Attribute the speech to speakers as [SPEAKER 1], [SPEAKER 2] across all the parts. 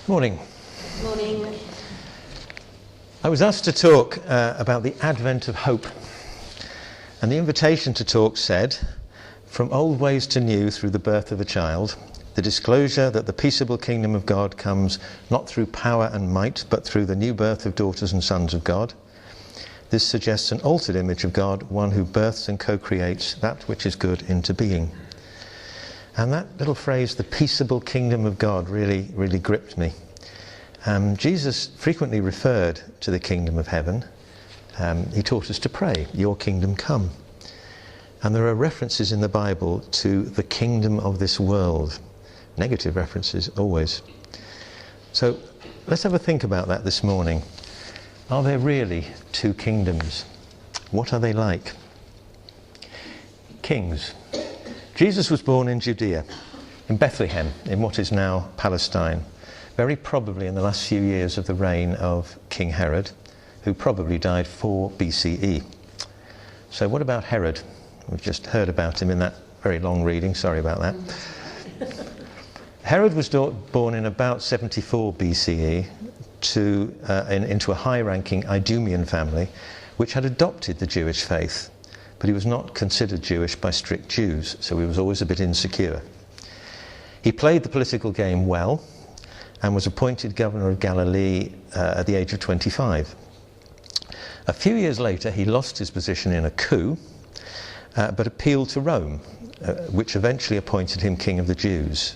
[SPEAKER 1] Morning.
[SPEAKER 2] Morning.
[SPEAKER 1] I was asked to talk about the advent of hope. And the invitation to talk said, from old ways to new through the birth of a child, the disclosure that the peaceable kingdom of God comes not through power and might, but through the new birth of daughters and sons of God. This suggests an altered image of God, one who births and co-creates that which is good into being. And that little phrase, the peaceable kingdom of God, really gripped me. Jesus frequently referred to the kingdom of heaven. He taught us to pray, your kingdom come. And there are references in the Bible to the kingdom of this world. Negative references, always. So let's have a think about that this morning. Are there really two kingdoms? What are they like? Kings. Jesus was born in Judea, in Bethlehem, in what is now Palestine, very probably in the last few years of the reign of King Herod, who probably died 4 BCE. So what about Herod? We've just heard about him in that very long reading, sorry about that. Herod was born in about 74 BCE into a high-ranking Idumean family which had adopted the Jewish faith. But he was not considered Jewish by strict Jews, so he was always a bit insecure. He played the political game well and was appointed governor of Galilee at the age of 25. A few years later, he lost his position in a coup, but appealed to Rome, which eventually appointed him king of the Jews.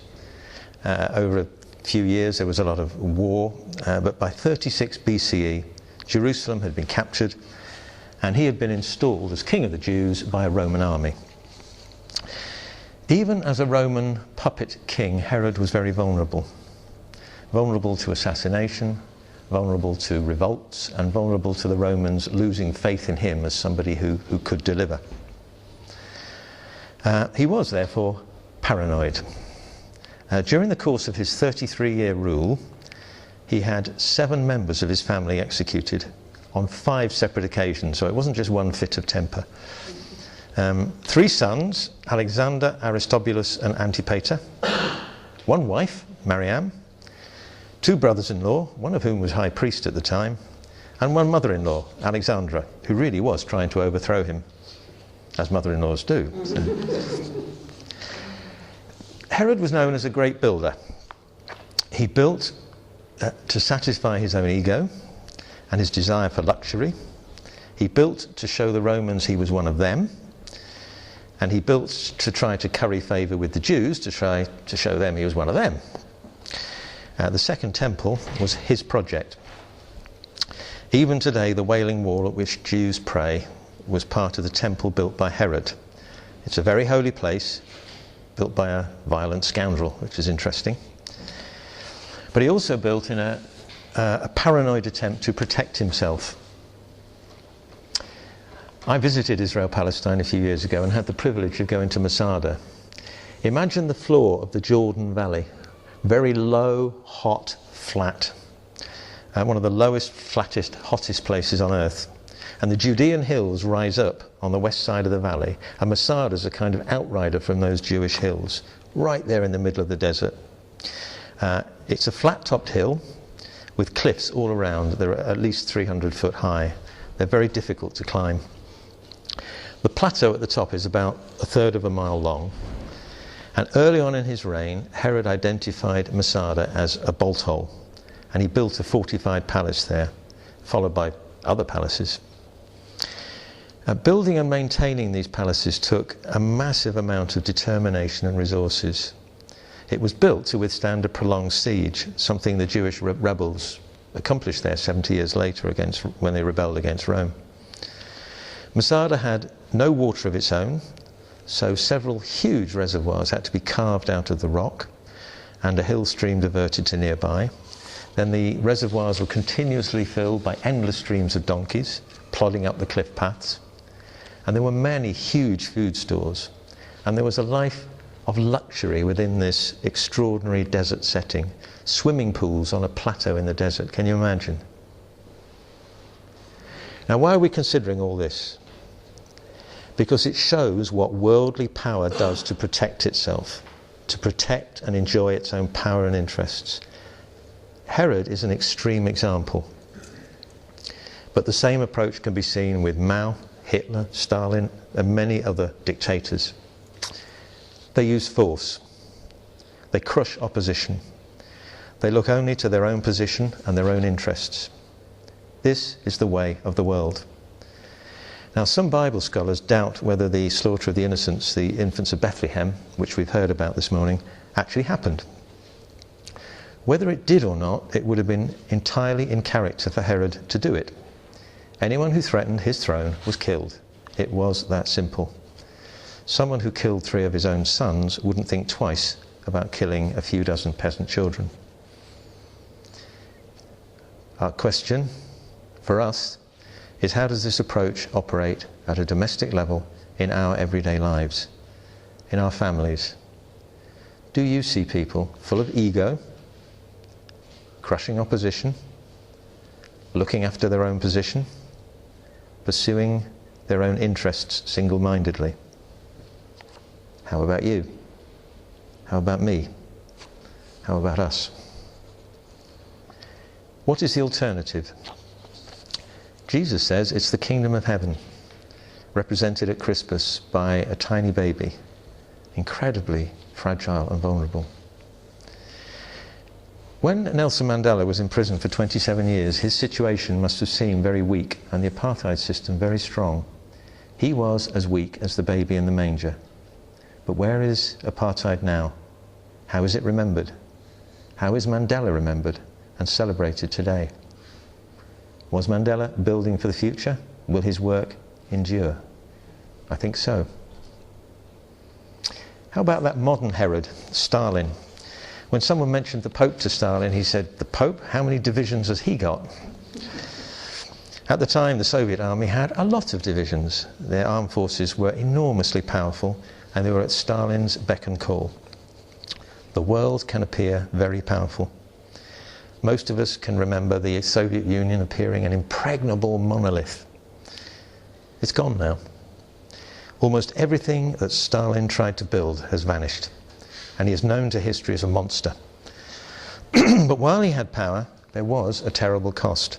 [SPEAKER 1] Over a few years, there was a lot of war, but by 36 BCE, Jerusalem had been captured, and he had been installed as king of the Jews by a Roman army. Even as a Roman puppet king, Herod was very vulnerable. Vulnerable to assassination, vulnerable to revolts, and vulnerable to the Romans losing faith in him as somebody who could deliver. He was, therefore, paranoid. During the course of his 33-year rule, he had 7 members of his family executed on 5 separate occasions, so it wasn't just one fit of temper. 3 sons, Alexander, Aristobulus and Antipater, 1 wife, Mariam, 2 brothers-in-law, one of whom was high priest at the time, and 1 mother-in-law, Alexandra, who really was trying to overthrow him, as mother-in-laws do. Herod was known as a great builder. He built to satisfy his own ego and his desire for luxury. He built to show the Romans he was one of them, and he built to try to curry favour with the Jews, to try to show them he was one of them. The Second Temple was his project. Even today, the Wailing Wall at which Jews pray was part of the temple built by Herod. It's a very holy place, built by a violent scoundrel, which is interesting. But he also built in a paranoid attempt to protect himself. I visited Israel-Palestine a few years ago and had the privilege of going to Masada. Imagine the floor of the Jordan Valley, very low, hot, flat. One of the lowest, flattest, hottest places on earth. And the Judean hills rise up on the west side of the valley, and Masada is a kind of outrider from those Jewish hills, right there in the middle of the desert. It's a flat-topped hill with cliffs all around. They're at least 300 foot high. They're very difficult to climb. The plateau at the top is about 1/3 of a mile long, and early on in his reign, Herod identified Masada as a bolt hole, and he built a fortified palace there, followed by other palaces. Building and maintaining these palaces took a massive amount of determination and resources. It was built to withstand a prolonged siege, something the Jewish rebels accomplished there 70 years later when they rebelled against Rome. Masada had no water of its own, so several huge reservoirs had to be carved out of the rock and a hill stream diverted to nearby. Then the reservoirs were continuously filled by endless streams of donkeys plodding up the cliff paths. And there were many huge food stores, and there was a life of luxury within this extraordinary desert setting. Swimming pools on a plateau in the desert, can you imagine? Now, why are we considering all this? Because it shows what worldly power does to protect itself, to protect and enjoy its own power and interests. Herod is an extreme example. But the same approach can be seen with Mao, Hitler, Stalin, and many other dictators. They use force. They crush opposition. They look only to their own position and their own interests. This is the way of the world. Now, some Bible scholars doubt whether the slaughter of the innocents, the infants of Bethlehem, which we've heard about this morning, actually happened. Whether it did or not, it would have been entirely in character for Herod to do it. Anyone who threatened his throne was killed. It was that simple. Someone who killed 3 of his own sons wouldn't think twice about killing a few dozen peasant children. Our question for us is, how does this approach operate at a domestic level in our everyday lives, in our families? Do you see people full of ego, crushing opposition, looking after their own position, pursuing their own interests single-mindedly? How about you? How about me? How about us? What is the alternative? Jesus says it's the kingdom of heaven, represented at Christmas by a tiny baby, incredibly fragile and vulnerable. When Nelson Mandela was in prison for 27 years, his situation must have seemed very weak and the apartheid system very strong. He was as weak as the baby in the manger. But where is apartheid now? How is it remembered? How is Mandela remembered and celebrated today? Was Mandela building for the future? Will his work endure? I think so. How about that modern Herod, Stalin? When someone mentioned the Pope to Stalin, he said, "The Pope? How many divisions has he got?" At the time, the Soviet army had a lot of divisions. Their armed forces were enormously powerful, and they were at Stalin's beck and call. The world can appear very powerful. Most of us can remember the Soviet Union appearing an impregnable monolith. It's gone now. Almost everything that Stalin tried to build has vanished, and he is known to history as a monster. But while he had power, there was a terrible cost.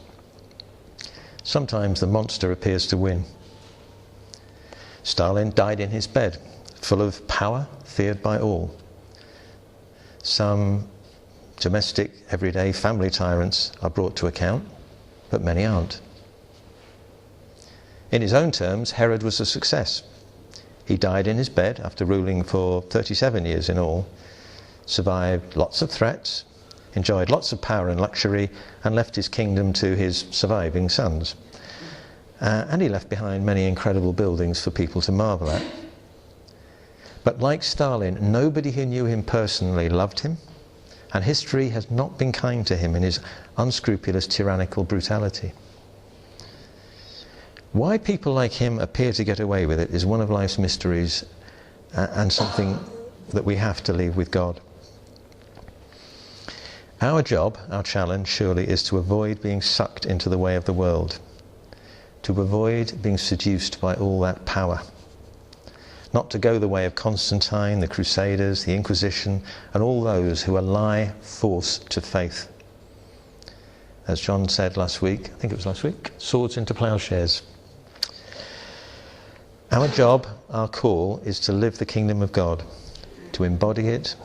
[SPEAKER 1] Sometimes the monster appears to win. Stalin died in his bed, full of power, feared by all. Some domestic, everyday family tyrants are brought to account, but many aren't. In his own terms, Herod was a success. He died in his bed after ruling for 37 years in all, survived lots of threats, enjoyed lots of power and luxury, and left his kingdom to his surviving sons. And he left behind many incredible buildings for people to marvel at. But like Stalin, nobody who knew him personally loved him, and history has not been kind to him in his unscrupulous tyrannical brutality. Why people like him appear to get away with it is one of life's mysteries, and something that we have to leave with God. Our job, our challenge, surely, is to avoid being sucked into the way of the world, to avoid being seduced by all that power, not to go the way of Constantine, the Crusaders, the Inquisition, and all those who ally force to faith. As John said last week, I think it was last week, swords into plowshares. Our job, our call, is to live the kingdom of God, to embody it,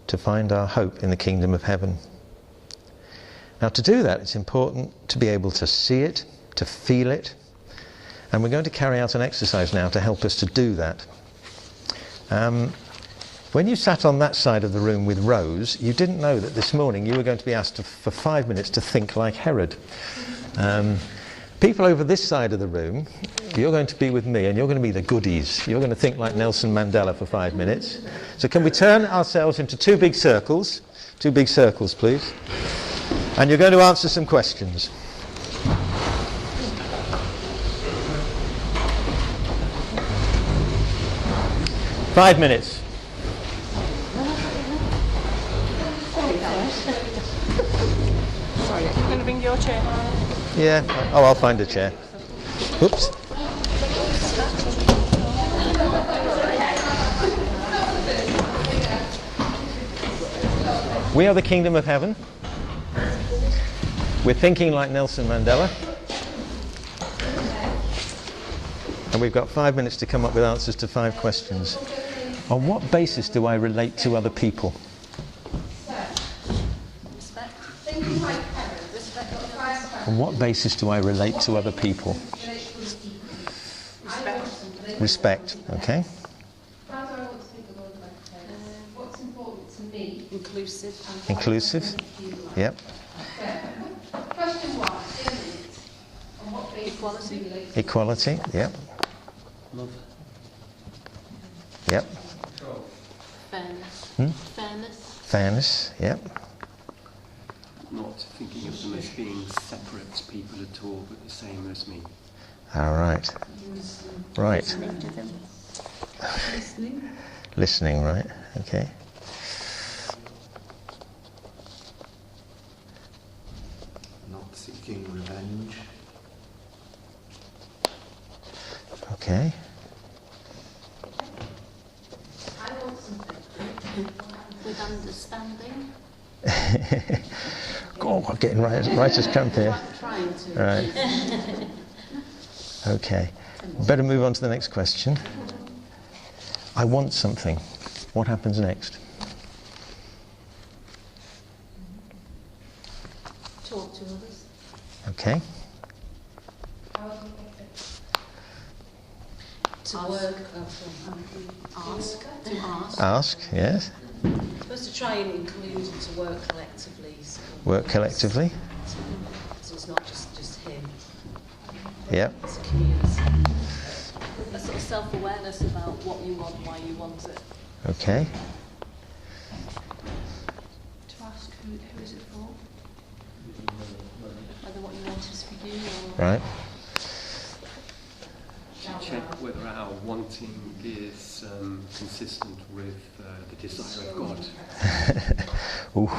[SPEAKER 1] to find our hope in the kingdom of heaven. Now, to do that, it's important to be able to see it, to feel it, and we're going to carry out an exercise now to help us to do that. When you sat on that side of the room with Rose, you didn't know that this morning you were going to be asked for 5 minutes to think like Herod. People over this side of the room, you're going to be with me, and you're going to be the goodies. You're going to think like Nelson Mandela for 5 minutes. So can we turn ourselves into two big circles? 2 big circles, please. And you're going to answer some questions. Five minutes.
[SPEAKER 2] Sorry, are you going to bring your chair?
[SPEAKER 1] Yeah. Oh, I'll find a chair. Oops. We are the kingdom of heaven. We're thinking like Nelson Mandela. And we've got 5 minutes to come up with answers to 5 questions. On what basis do I relate to other people? On what basis do I relate to other people? Respect, okay.
[SPEAKER 3] What's important to me?
[SPEAKER 2] Inclusive.
[SPEAKER 1] Yep.
[SPEAKER 3] Question 1. On what basis
[SPEAKER 2] Equality.
[SPEAKER 3] do you relate to
[SPEAKER 1] Equality, yep.
[SPEAKER 4] Love.
[SPEAKER 1] Yep.
[SPEAKER 2] Fairness. Fairness.
[SPEAKER 1] Fairness, yep.
[SPEAKER 4] Not thinking of them as being separate people at all, but the same as me.
[SPEAKER 1] All right. Right.
[SPEAKER 2] Listening to them.
[SPEAKER 1] Listening, right, okay.
[SPEAKER 5] Not seeking revenge.
[SPEAKER 1] Okay.
[SPEAKER 3] I want something.
[SPEAKER 2] With understanding.
[SPEAKER 1] God, we're getting writer's camp here.
[SPEAKER 2] Trying to.
[SPEAKER 1] Right. Okay. Better move on to the next question. I want something. What happens next?
[SPEAKER 2] Talk to others.
[SPEAKER 1] Okay.
[SPEAKER 3] How do you get it?
[SPEAKER 6] To work,
[SPEAKER 2] Ask. To ask.
[SPEAKER 1] Ask, yes.
[SPEAKER 6] supposed to try and include and to work collectively. So
[SPEAKER 1] Work collectively.
[SPEAKER 6] So it's not just him,
[SPEAKER 1] Yep.
[SPEAKER 6] it's a community.
[SPEAKER 2] A sort of self-awareness about what you want, why you want it.
[SPEAKER 1] Okay.
[SPEAKER 2] To ask who is it for? Whether what you want is for you or...
[SPEAKER 1] Right.
[SPEAKER 4] Check whether our wanting is consistent with the desire of God.
[SPEAKER 1] Ooh.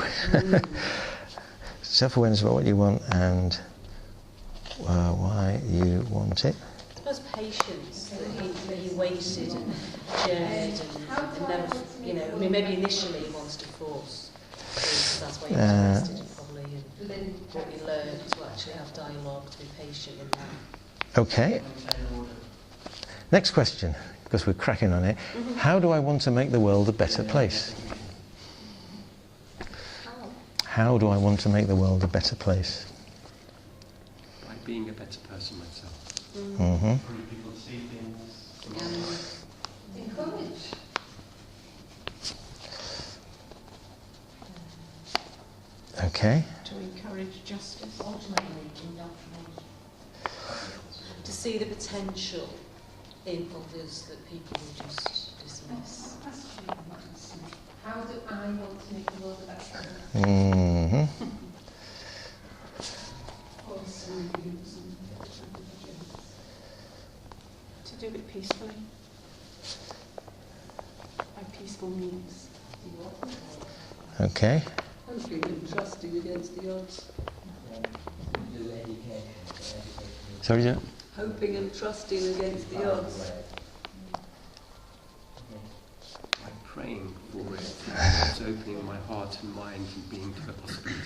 [SPEAKER 1] Self-awareness about what you want and why you want it.
[SPEAKER 6] I suppose patience, that he waited and journeyed and never, you know, I mean, maybe initially he wants to force, because that's why he was tested probably, and what he learned to actually have dialogue, to be patient in that.
[SPEAKER 1] Okay. Next question, because we're cracking on it. How do I want to make the world a better place? How do I want to make the world a better place?
[SPEAKER 4] By being a better person myself.
[SPEAKER 1] Mm-hmm.
[SPEAKER 5] People see things.
[SPEAKER 3] Encourage.
[SPEAKER 1] Okay.
[SPEAKER 2] To encourage justice.
[SPEAKER 6] To see the potential in others that people will just dismiss.
[SPEAKER 3] How do I want to make the world a better place?
[SPEAKER 1] Mm-hmm.
[SPEAKER 2] To do it peacefully. By peaceful means.
[SPEAKER 1] Okay.
[SPEAKER 7] Hoping and trusting against the odds.
[SPEAKER 1] Sorry, Jen?
[SPEAKER 7] Hoping and trusting against the odds.
[SPEAKER 4] By praying for it, it's opening my heart and mind and being to the possibility.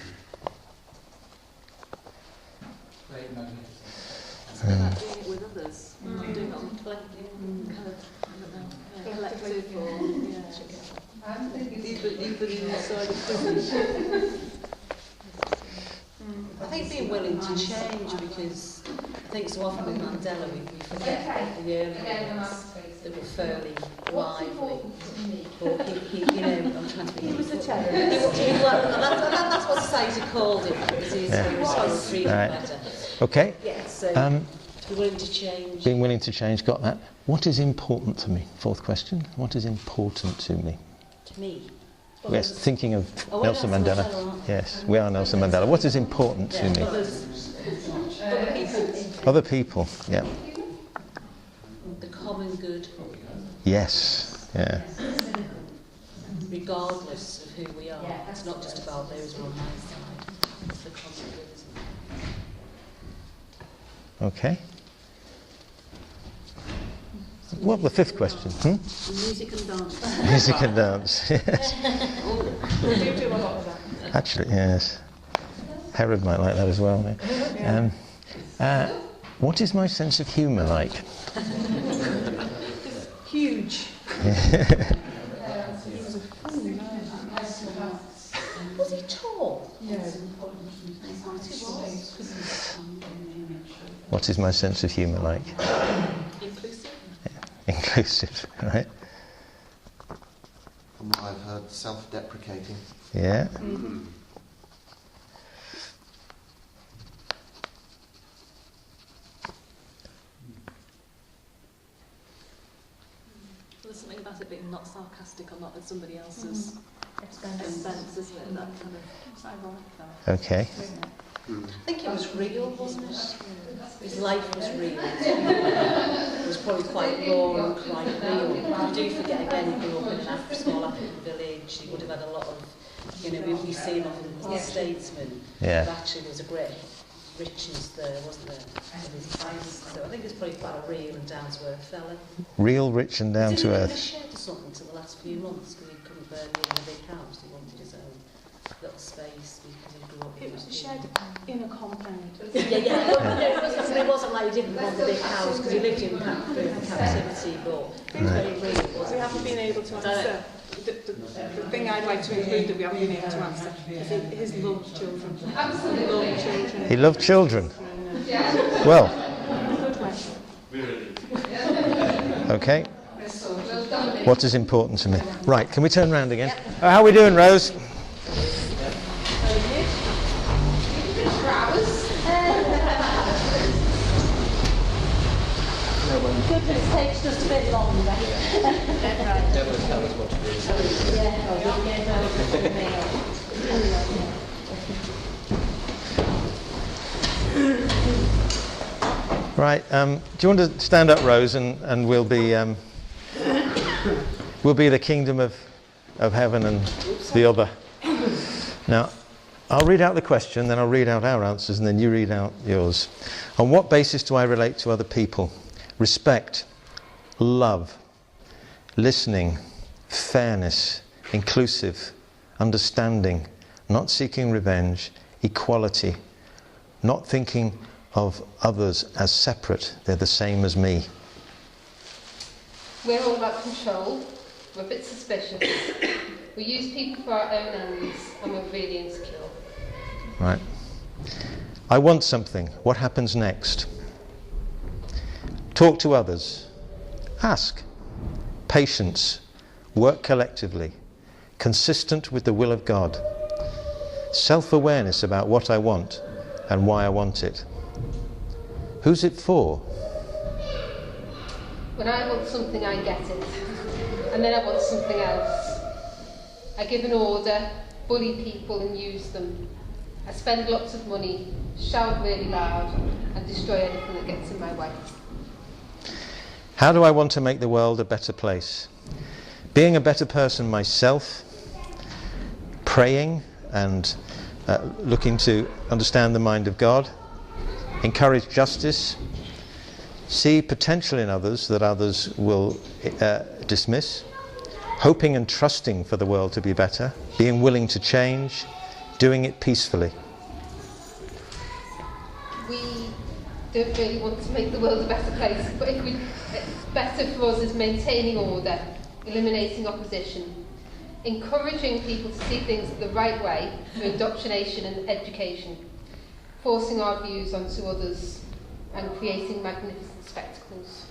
[SPEAKER 7] It's about doing it with others, not doing it on a collective, kind of, I don't know, collective or,
[SPEAKER 3] I'm thinking
[SPEAKER 7] even inside a prison.
[SPEAKER 6] I think being willing to change, because I think so often with Mandela we forget that the early years that were fairly lively. But he, you know, I'm trying to think.
[SPEAKER 2] He was a terrorist.
[SPEAKER 6] That's what society called him, because he's
[SPEAKER 1] Yeah.
[SPEAKER 6] response freedom
[SPEAKER 1] Right.
[SPEAKER 6] better.
[SPEAKER 1] Okay.
[SPEAKER 6] Yeah, so to be willing to change.
[SPEAKER 1] Being willing to change, got that. What is important to me? Fourth question. What is important to me?
[SPEAKER 6] To me.
[SPEAKER 1] Yes, thinking of
[SPEAKER 6] Oh, we're
[SPEAKER 1] Nelson
[SPEAKER 6] Nelson
[SPEAKER 1] Mandela.
[SPEAKER 6] Mandela, aren't we?
[SPEAKER 1] Yes, we are Nelson Mandela. What is important to me?
[SPEAKER 6] Other people.
[SPEAKER 1] Other people, yeah.
[SPEAKER 6] The common good,
[SPEAKER 1] Yes, yeah.
[SPEAKER 6] regardless of who we are. It's not just about those who are on my side. It's the common good, isn't it?
[SPEAKER 1] Okay. What the fifth question?
[SPEAKER 7] Music and dance.
[SPEAKER 1] Music and dance. Yes.
[SPEAKER 2] We do a lot of that.
[SPEAKER 1] Actually, yes. Herod might like that as well. What is my sense of humour like?
[SPEAKER 6] Huge. Was he tall? Yes.
[SPEAKER 1] What is my sense of humour like?
[SPEAKER 2] Inclusive?
[SPEAKER 1] Yeah. Inclusive, right?
[SPEAKER 5] From what I've heard, self-deprecating.
[SPEAKER 1] Yeah.
[SPEAKER 2] There's something about it being not sarcastic or not at somebody else's expense, isn't it? That kind of ironic though.
[SPEAKER 1] Okay.
[SPEAKER 6] I think it was real, wasn't it? His life was real. It was probably quite raw and quite real. You do forget again, he grew up in an small African village. He would have had a lot of, we see him often as a statesman.
[SPEAKER 1] Yeah.
[SPEAKER 6] But actually there was a great richness there, wasn't there? In his face. So I think it's probably quite a real and down-to-earth fella.
[SPEAKER 1] Real, rich and down to
[SPEAKER 6] He
[SPEAKER 1] earth.
[SPEAKER 6] lived in a shed or something until the last few months because he couldn't bear living in a big house. He wanted his own little space because he grew up in
[SPEAKER 7] It was a shed in a compound.
[SPEAKER 6] It wasn't like he didn't want the big house because he lived in captivity, but it was very real.
[SPEAKER 7] We haven't been able to answer. The thing I'd like to include that we haven't been able to answer is his love of children. Absolutely. Love of children.
[SPEAKER 1] He loved children. Well. Okay. What is important to me? Right, can we turn round again? How are we doing, Rose?
[SPEAKER 6] Goodness takes just a bit longer.
[SPEAKER 5] Never tell us what to do.
[SPEAKER 1] Right, do you want to stand up, Rose, and we'll be the kingdom of heaven and the other. Now, I'll read out the question, then I'll read out our answers, and then you read out yours. On what basis do I relate to other people? Respect, love, listening, fairness, inclusive, understanding, not seeking revenge, equality, not thinking of others as separate, they're the same as me.
[SPEAKER 3] We're all about control, we're a bit suspicious, we use people for our own ends, and we're really insecure.
[SPEAKER 1] Right. I want something. What happens next? Talk to others. Ask. Patience. Work collectively. Consistent with the will of God. Self-awareness about what I want and why I want it. Who's it for?
[SPEAKER 3] When I want something, I get it. And then I want something else. I give an order, bully people and use them. I spend lots of money, shout really loud, and destroy anything that gets in my way.
[SPEAKER 1] How do I want to make the world a better place? Being a better person myself, praying and looking to understand the mind of God, encourage justice, see potential in others that others will dismiss, hoping and trusting for the world to be better, being willing to change, doing it peacefully.
[SPEAKER 3] We don't really want to make the world a better place, but it's better for us is maintaining order, eliminating opposition, encouraging people to see things the right way through indoctrination and education, forcing our views onto others, and creating magnificent spectacles.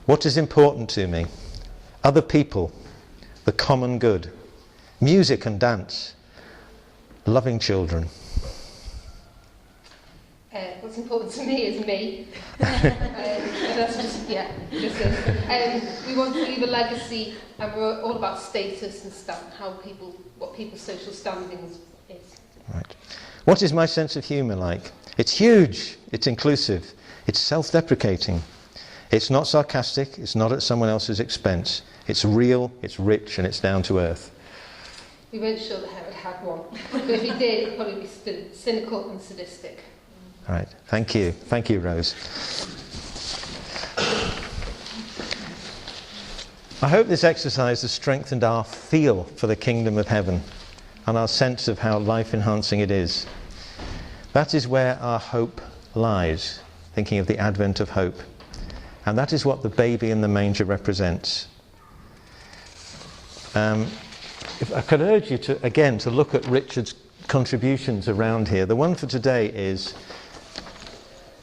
[SPEAKER 1] What is important to me? Other people, the common good, music and dance, loving children.
[SPEAKER 3] What's important to me is me. That's just it. We want to leave a legacy, and we're all about status and stuff, what people's social standings is.
[SPEAKER 1] Right. What is my sense of humour like? It's huge, it's inclusive, it's self-deprecating, it's not sarcastic, it's not at someone else's expense, it's real, it's rich, and it's down to earth.
[SPEAKER 3] We weren't sure that Herod had one, but if he did, it'd probably be cynical and sadistic.
[SPEAKER 1] All right, thank you. Thank you, Rose. I hope this exercise has strengthened our feel for the kingdom of heaven and our sense of how life-enhancing it is. That is where our hope lies, thinking of the advent of hope. And that is what the baby in the manger represents. If I could urge you to, again, to look at Richard's contributions around here. The one for today is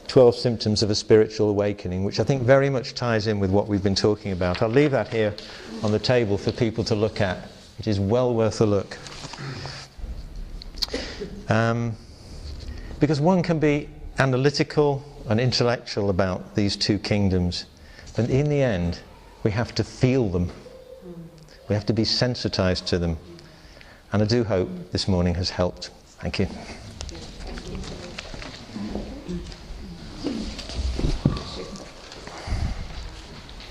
[SPEAKER 1] 12 Symptoms of a Spiritual Awakening, which I think very much ties in with what we've been talking about. I'll leave that here on the table for people to look at. It is well worth a look. Because one can be analytical and intellectual about these two kingdoms, but in the end we have to feel them. We have to be sensitized to them. And I do hope this morning has helped. Thank you.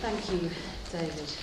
[SPEAKER 6] Thank you, David.